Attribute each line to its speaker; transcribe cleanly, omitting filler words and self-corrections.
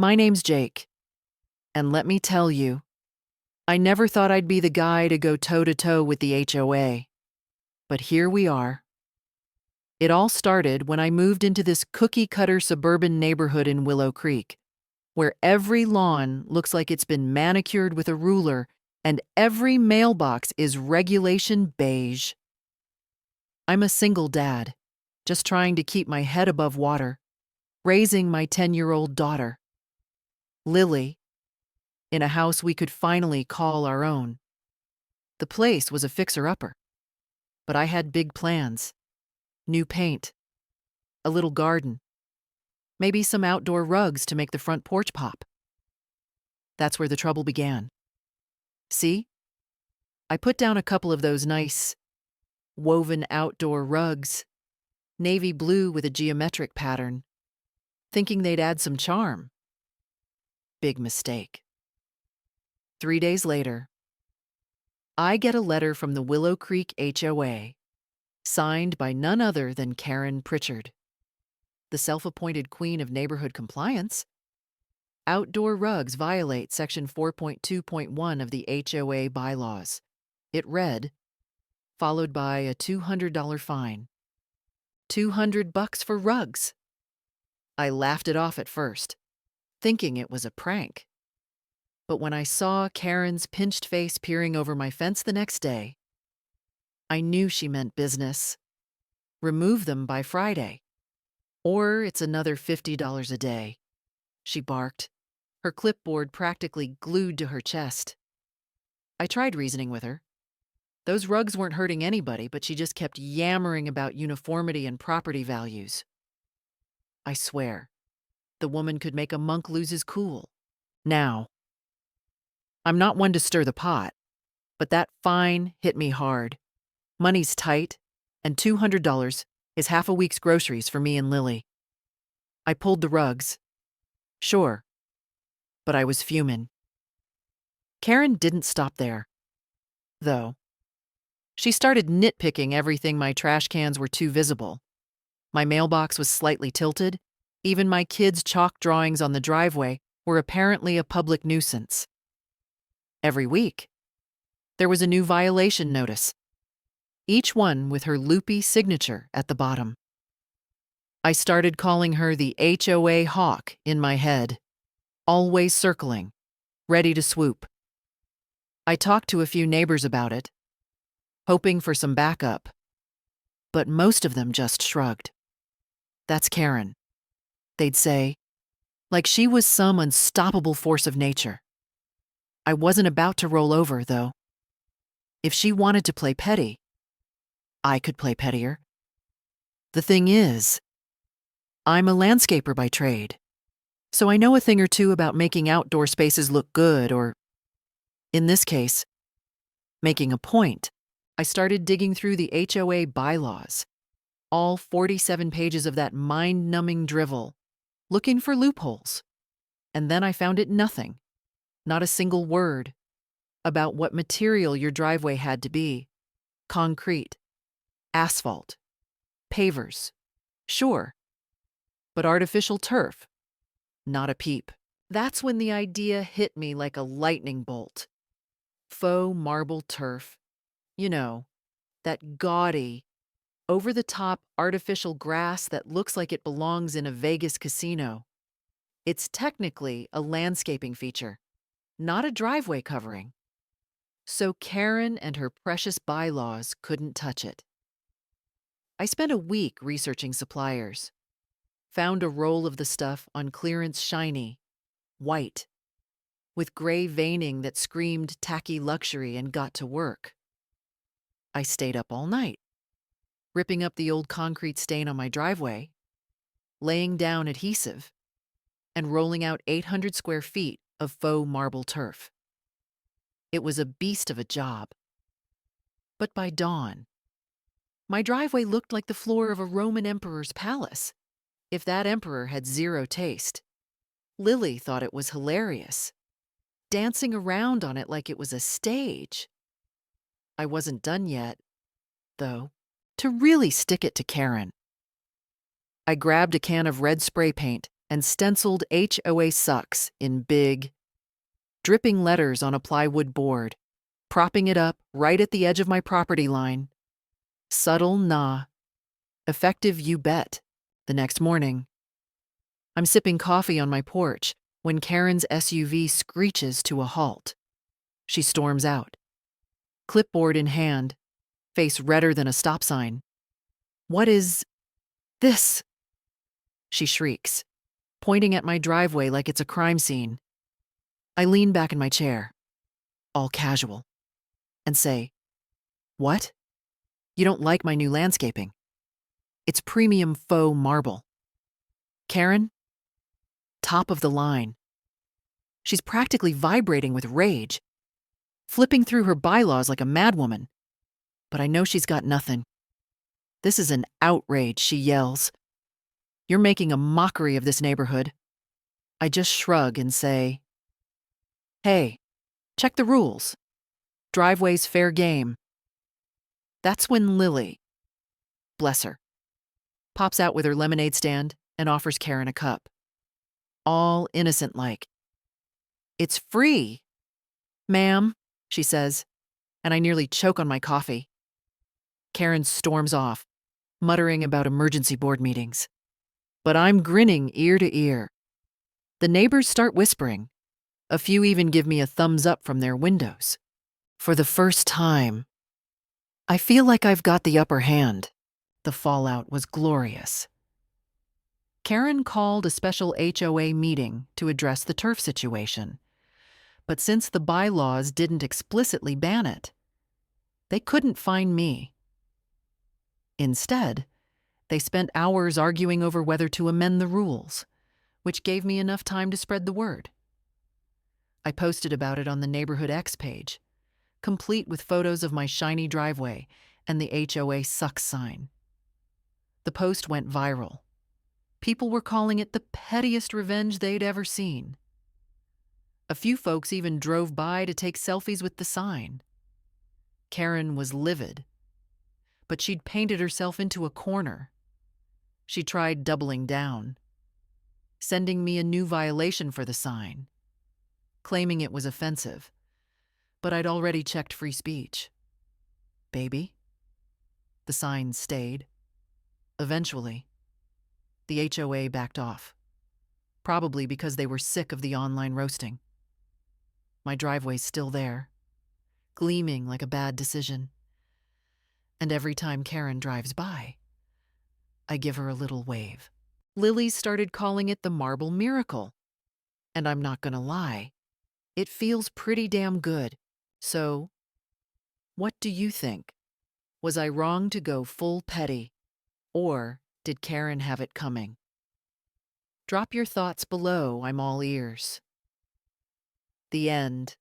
Speaker 1: My name's Jake, and let me tell you, I never thought I'd be the guy to go toe-to-toe with the HOA. But here we are. It all started when I moved into this cookie-cutter suburban neighborhood in Willow Creek, where every lawn looks like it's been manicured with a ruler and every mailbox is regulation beige. I'm a single dad, just trying to keep my head above water, raising my 10-year-old daughter, Lily, in a house we could finally call our own. The place was a fixer-upper, but I had big plans. New paint, a little garden, maybe some outdoor rugs to make the front porch pop. That's where the trouble began. See? I put down a couple of those nice, woven outdoor rugs, navy blue with a geometric pattern, thinking they'd add some charm. Big mistake. 3 days later, I get a letter from the Willow Creek HOA, signed by none other than Karen Pritchard, the self-appointed queen of neighborhood compliance. Outdoor rugs violate Section 4.2.1 of the HOA bylaws. It read, followed by a $200 fine. $200 for rugs. I laughed it off at first, thinking it was a prank. But when I saw Karen's pinched face peering over my fence the next day, I knew she meant business. Remove them by Friday, or it's another $50 a day, she barked, her clipboard practically glued to her chest. I tried reasoning with her. Those rugs weren't hurting anybody, but she just kept yammering about uniformity and property values. I swear, the woman could make a monk lose his cool. Now, I'm not one to stir the pot, but that fine hit me hard. Money's tight, and $200 is half a week's groceries for me and Lily. I pulled the rugs. Sure, but I was fuming. Karen didn't stop there, though. She started nitpicking everything. My trash cans were too visible. My mailbox was slightly tilted. Even my kids' chalk drawings on the driveway were apparently a public nuisance. Every week, there was a new violation notice, each one with her loopy signature at the bottom. I started calling her the HOA hawk in my head, always circling, ready to swoop. I talked to a few neighbors about it, hoping for some backup, but most of them just shrugged. That's Karen, they'd say, like she was some unstoppable force of nature. I wasn't about to roll over, though. If she wanted to play petty, I could play pettier. The thing is, I'm a landscaper by trade, so I know a thing or two about making outdoor spaces look good, or, in this case, making a point. I started digging through the HOA bylaws, all 47 pages of that mind-numbing drivel, looking for loopholes. And then I found it nothing, not a single word, about what material your driveway had to be. Concrete, asphalt, pavers, sure, but artificial turf, not a peep. That's when the idea hit me like a lightning bolt. Faux marble turf. You know, that gaudy, over-the-top artificial grass that looks like it belongs in a Vegas casino. It's technically a landscaping feature, not a driveway covering. So Karen and her precious bylaws couldn't touch it. I spent a week researching suppliers, found a roll of the stuff on clearance shiny, white, with gray veining that screamed tacky luxury, and got to work. I stayed up all night, ripping up the old concrete stain on my driveway, laying down adhesive, and rolling out 800 square feet of faux marble turf. It was a beast of a job. But by dawn, my driveway looked like the floor of a Roman emperor's palace, if that emperor had zero taste. Lily thought it was hilarious, dancing around on it like it was a stage. I wasn't done yet, though, to really stick it to Karen. I grabbed a can of red spray paint and stenciled HOA sucks in big, dripping letters on a plywood board, propping it up right at the edge of my property line. Subtle, nah. Effective, you bet. The next morning, I'm sipping coffee on my porch when Karen's SUV screeches to a halt. She storms out, clipboard in hand, face redder than a stop sign. "What is this?" she shrieks, pointing at my driveway like it's a crime scene. I lean back in my chair, all casual, and say, "What? You don't like my new landscaping? It's premium faux marble." Karen? Top of the line. She's practically vibrating with rage, flipping through her bylaws like a madwoman. But I know she's got nothing. "This is an outrage," she yells. "You're making a mockery of this neighborhood." I just shrug and say, "Hey, check the rules. Driveway's fair game." That's when Lily, bless her, pops out with her lemonade stand and offers Karen a cup. All innocent-like. "It's free, ma'am," she says, and I nearly choke on my coffee. Karen storms off, muttering about emergency board meetings. But I'm grinning ear to ear. The neighbors start whispering. A few even give me a thumbs up from their windows. For the first time, I feel like I've got the upper hand. The fallout was glorious. Karen called a special HOA meeting to address the turf situation. But since the bylaws didn't explicitly ban it, they couldn't find me. Instead, they spent hours arguing over whether to amend the rules, which gave me enough time to spread the word. I posted about it on the Neighborhood X page, complete with photos of my shiny driveway and the HOA sucks sign. The post went viral. People were calling it the pettiest revenge they'd ever seen. A few folks even drove by to take selfies with the sign. Karen was livid, but she'd painted herself into a corner. She tried doubling down, sending me a new violation for the sign, claiming it was offensive, but I'd already checked free speech. Baby. The sign stayed. Eventually, the HOA backed off, probably because they were sick of the online roasting. My driveway's still there, gleaming like a bad decision. And every time Karen drives by, I give her a little wave. Lily started calling it the marble miracle. And I'm not gonna lie, it feels pretty damn good. So, what do you think? Was I wrong to go full petty? Or did Karen have it coming? Drop your thoughts below, I'm all ears. The end.